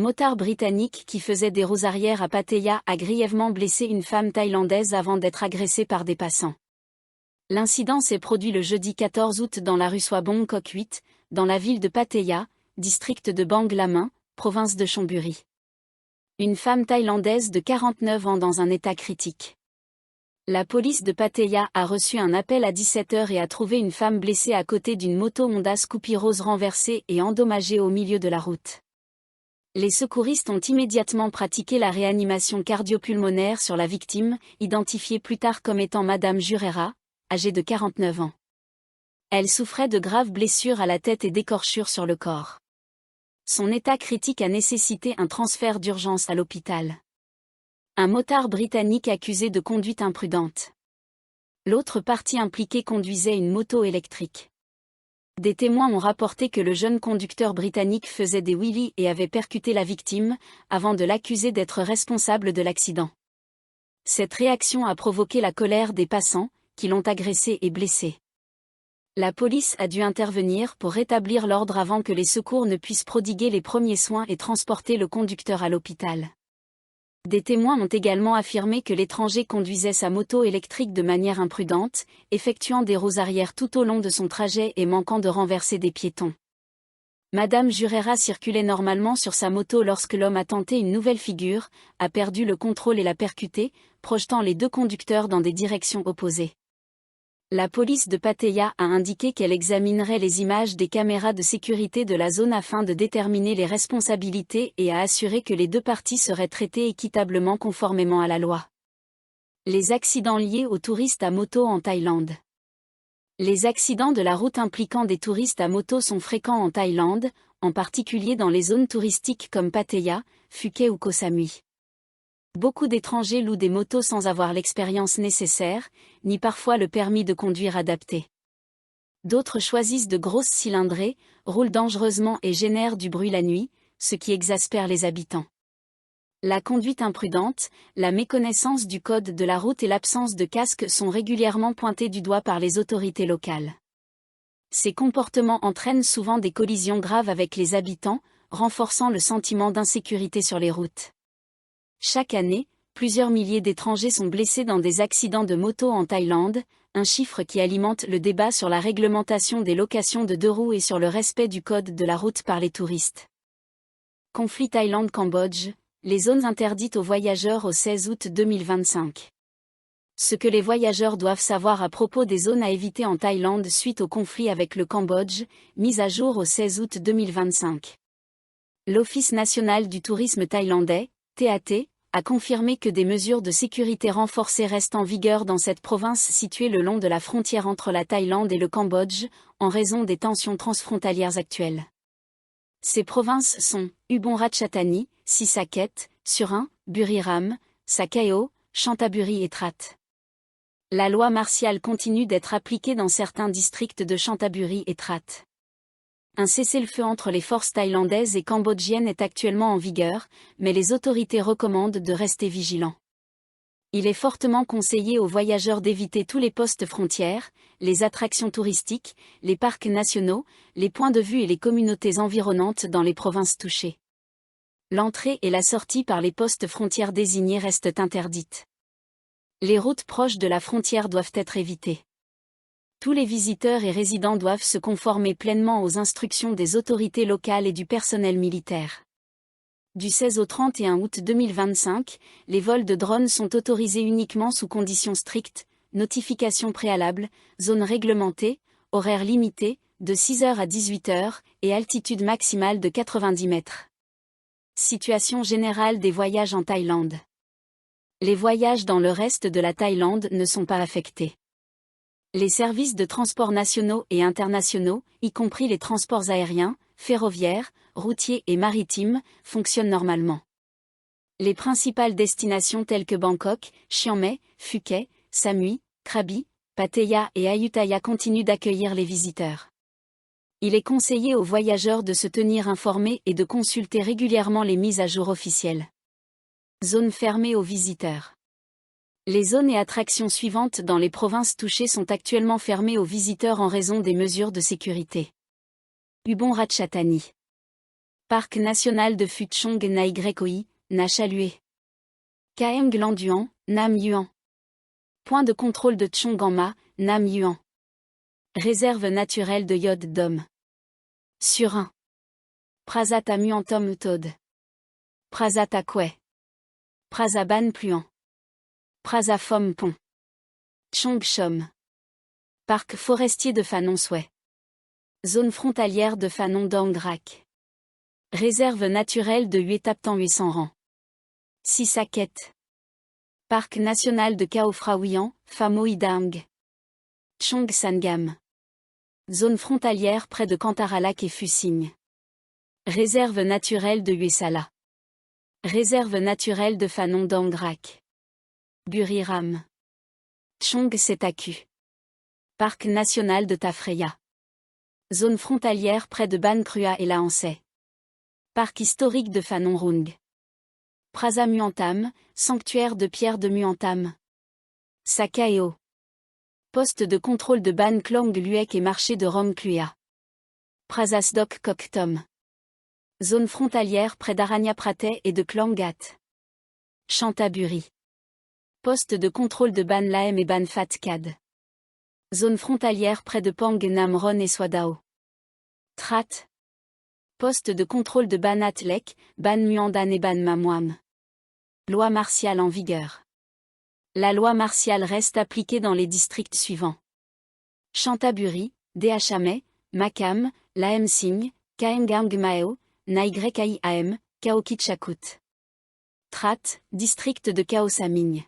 motard britannique qui faisait des roues arrière à Pattaya a grièvement blessé une femme thaïlandaise avant d'être agressée par des passants. L'incident s'est produit le jeudi 14 août dans la rue Swabong Kok 8, dans la ville de Pattaya, district de Bang Laming, province de Chonburi. Une femme thaïlandaise de 49 ans dans un état critique. La police de Pattaya a reçu un appel à 17h et a trouvé une femme blessée à côté d'une moto Honda Scoopy rose renversée et endommagée au milieu de la route. Les secouristes ont immédiatement pratiqué la réanimation cardio-pulmonaire sur la victime, identifiée plus tard comme étant Madame Jurera, âgée de 49 ans. Elle souffrait de graves blessures à la tête et d'écorchures sur le corps. Son état critique a nécessité un transfert d'urgence à l'hôpital. Un motard britannique accusé de conduite imprudente. L'autre partie impliquée conduisait une moto électrique. Des témoins ont rapporté que le jeune conducteur britannique faisait des wheelies et avait percuté la victime, avant de l'accuser d'être responsable de l'accident. Cette réaction a provoqué la colère des passants, qui l'ont agressé et blessé. La police a dû intervenir pour rétablir l'ordre avant que les secours ne puissent prodiguer les premiers soins et transporter le conducteur à l'hôpital. Des témoins ont également affirmé que l'étranger conduisait sa moto électrique de manière imprudente, effectuant des roues arrière tout au long de son trajet et manquant de renverser des piétons. Madame Jurera circulait normalement sur sa moto lorsque l'homme a tenté une nouvelle figure, a perdu le contrôle et l'a percuté, projetant les deux conducteurs dans des directions opposées. La police de Pattaya a indiqué qu'elle examinerait les images des caméras de sécurité de la zone afin de déterminer les responsabilités et a assuré que les deux parties seraient traitées équitablement conformément à la loi. Les accidents liés aux touristes à moto en Thaïlande. Les accidents de la route impliquant des touristes à moto sont fréquents en Thaïlande, en particulier dans les zones touristiques comme Pattaya, Phuket ou Koh Samui. Beaucoup d'étrangers louent des motos sans avoir l'expérience nécessaire, ni parfois le permis de conduire adapté. D'autres choisissent de grosses cylindrées, roulent dangereusement et génèrent du bruit la nuit, ce qui exaspère les habitants. La conduite imprudente, la méconnaissance du code de la route et l'absence de casque sont régulièrement pointés du doigt par les autorités locales. Ces comportements entraînent souvent des collisions graves avec les habitants, renforçant le sentiment d'insécurité sur les routes. Chaque année, plusieurs milliers d'étrangers sont blessés dans des accidents de moto en Thaïlande, un chiffre qui alimente le débat sur la réglementation des locations de deux roues et sur le respect du code de la route par les touristes. Conflit Thaïlande-Cambodge, les zones interdites aux voyageurs au 16 août 2025. Ce que les voyageurs doivent savoir à propos des zones à éviter en Thaïlande suite au conflit avec le Cambodge, mise à jour au 16 août 2025. L'Office national du tourisme thaïlandais, TAT, a confirmé que des mesures de sécurité renforcées restent en vigueur dans cette province située le long de la frontière entre la Thaïlande et le Cambodge, en raison des tensions transfrontalières actuelles. Ces provinces sont Ubon Ratchathani, Sisaket, Surin, Buriram, Sakeo, Chantaburi et Trat. La loi martiale continue d'être appliquée dans certains districts de Chantaburi et Trat. Un cessez-le-feu entre les forces thaïlandaises et cambodgiennes est actuellement en vigueur, mais les autorités recommandent de rester vigilants. Il est fortement conseillé aux voyageurs d'éviter tous les postes frontières, les attractions touristiques, les parcs nationaux, les points de vue et les communautés environnantes dans les provinces touchées. L'entrée et la sortie par les postes frontières désignés restent interdites. Les routes proches de la frontière doivent être évitées. Tous les visiteurs et résidents doivent se conformer pleinement aux instructions des autorités locales et du personnel militaire. Du 16 au 31 août 2025, les vols de drones sont autorisés uniquement sous conditions strictes, notification préalable, zone réglementée, horaire limité, de 6h à 18h, et altitude maximale de 90 mètres. Situation générale des voyages en Thaïlande. Les voyages dans le reste de la Thaïlande ne sont pas affectés. Les services de transport nationaux et internationaux, y compris les transports aériens, ferroviaires, routiers et maritimes, fonctionnent normalement. Les principales destinations telles que Bangkok, Chiang Mai, Phuket, Samui, Krabi, Pattaya et Ayutthaya continuent d'accueillir les visiteurs. Il est conseillé aux voyageurs de se tenir informés et de consulter régulièrement les mises à jour officielles. Zone fermée aux visiteurs. Les zones et attractions suivantes dans les provinces touchées sont actuellement fermées aux visiteurs en raison des mesures de sécurité. Ubon Ratchathani. Parc national de Phu Chong Nai Oi, Na Chalue. KM Glanduan, Nam Yuan. Point de contrôle de Chongama, Nam Yuan. Réserve naturelle de iode d'homme. Surin. Prasat Muantom Utod. Prasat Akwe. Prasaban Pluan. Prasafom Pont. Chong Chom. Parc forestier de Phanon Souai. Zone frontalière de Phanon Dangrak. Réserve naturelle de Huetaptan 800 rangs. Sisaket. Parc national de Kaofraouian, Famoïdang. Chong Sangam. Zone frontalière près de Kantaralak et Fussing. Réserve naturelle de Huesala. Réserve naturelle de Phanon Dangrak. Buriram. Chong Setaku. Parc national de Tafreya. Zone frontalière près de Ban Krua et Lahansay. Parc historique de Phanon Rung. Prasa Muantam, sanctuaire de pierre de Muantam. Sakaeo. Poste de contrôle de Ban Klong Luek et marché de Rom Klua. Prasasdok Koktom. Zone frontalière près d'Aranya Pratet et de Klangat. Chantaburi. Poste de contrôle de Ban Laem et Ban Fat Kad. Zone frontalière près de Pang Namron et Swadao. Trat. Poste de contrôle de Ban Atlek, Ban Muandan et Ban Mamwam. Loi martiale en vigueur. La loi martiale reste appliquée dans les districts suivants. Chantaburi, Dhamay, Makam, Laem Singh, Kaengang Mao, Naigrek Am, Kaokichakut. Trat, district de Kaosaming.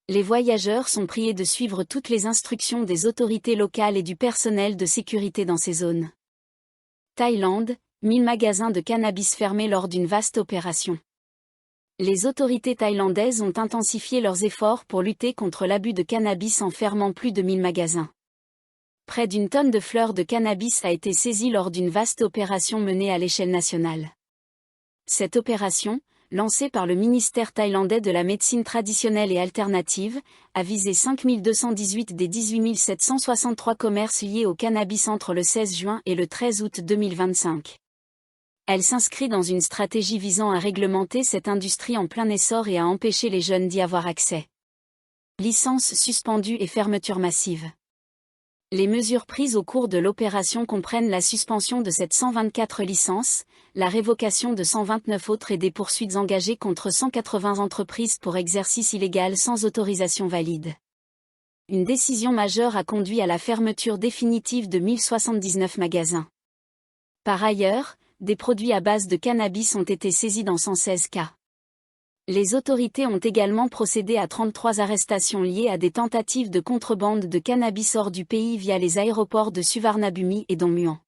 Les voyageurs sont priés de suivre toutes les instructions des autorités locales et du personnel de sécurité dans ces zones. Thaïlande, 1000 magasins de cannabis fermés lors d'une vaste opération. Les autorités thaïlandaises ont intensifié leurs efforts pour lutter contre l'abus de cannabis en fermant plus de 1000 magasins. Près d'une tonne de fleurs de cannabis a été saisie lors d'une vaste opération menée à l'échelle nationale. Cette opération, lancée par le ministère thaïlandais de la médecine traditionnelle et alternative, a visé 5218 des 18 763 commerces liés au cannabis entre le 16 juin et le 13 août 2025. Elle s'inscrit dans une stratégie visant à réglementer cette industrie en plein essor et à empêcher les jeunes d'y avoir accès. Licences suspendues et fermeture massive. Les mesures prises au cours de l'opération comprennent la suspension de 724 licences, la révocation de 129 autres et des poursuites engagées contre 180 entreprises pour exercice illégal sans autorisation valide. Une décision majeure a conduit à la fermeture définitive de 1079 magasins. Par ailleurs, des produits à base de cannabis ont été saisis dans 116 cas. Les autorités ont également procédé à 33 arrestations liées à des tentatives de contrebande de cannabis hors du pays via les aéroports de Suvarnabhumi et Dongmuan.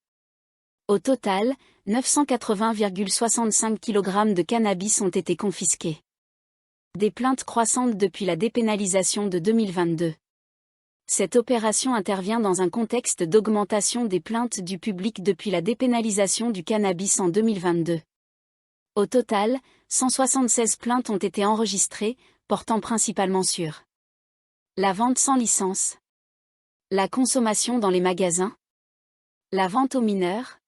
Au total, 980,65 kg de cannabis ont été confisqués. Des plaintes croissantes depuis la dépénalisation de 2022. Cette opération intervient dans un contexte d'augmentation des plaintes du public depuis la dépénalisation du cannabis en 2022. Au total, 176 plaintes ont été enregistrées, portant principalement sur la vente sans licence, la consommation dans les magasins, la vente aux mineurs,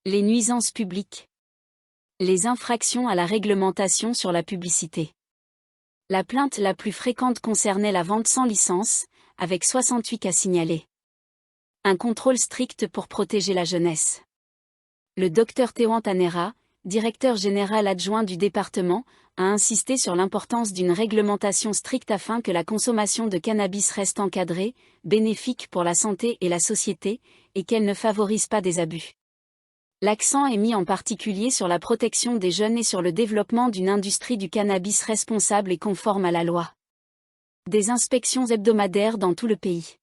les nuisances publiques, les infractions à la réglementation sur la publicité. La plainte la plus fréquente concernait la vente sans licence, avec 68 cas signalés. Un contrôle strict pour protéger la jeunesse. Le Dr Théwan Tanera, directeur général adjoint du département, a insisté sur l'importance d'une réglementation stricte afin que la consommation de cannabis reste encadrée, bénéfique pour la santé et la société, et qu'elle ne favorise pas des abus. L'accent est mis en particulier sur la protection des jeunes et sur le développement d'une industrie du cannabis responsable et conforme à la loi. Des inspections hebdomadaires dans tout le pays.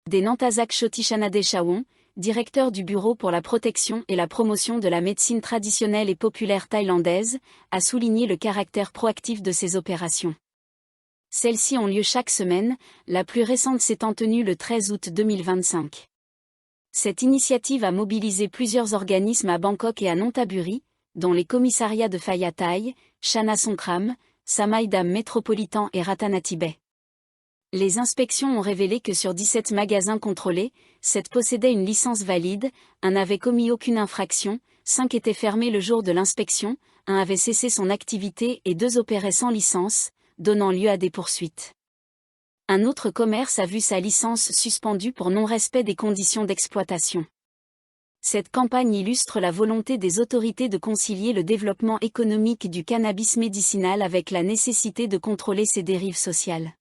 Des Nantazak Chotishanade Chawon, directeur du Bureau pour la protection et la promotion de la médecine traditionnelle et populaire thaïlandaise, a souligné le caractère proactif de ces opérations. Celles-ci ont lieu chaque semaine, la plus récente s'étant tenue le 13 août 2025. Cette initiative a mobilisé plusieurs organismes à Bangkok et à Nonthaburi, dont les commissariats de Phaya Thai, Chana Songkhram, Samaïdam Métropolitan et Ratanatibet. Les inspections ont révélé que sur 17 magasins contrôlés, 7 possédaient une licence valide, 1 n'avait commis aucune infraction, 5 étaient fermés le jour de l'inspection, 1 avait cessé son activité et 2 opéraient sans licence, donnant lieu à des poursuites. Un autre commerce a vu sa licence suspendue pour non-respect des conditions d'exploitation. Cette campagne illustre la volonté des autorités de concilier le développement économique du cannabis médicinal avec la nécessité de contrôler ses dérives sociales.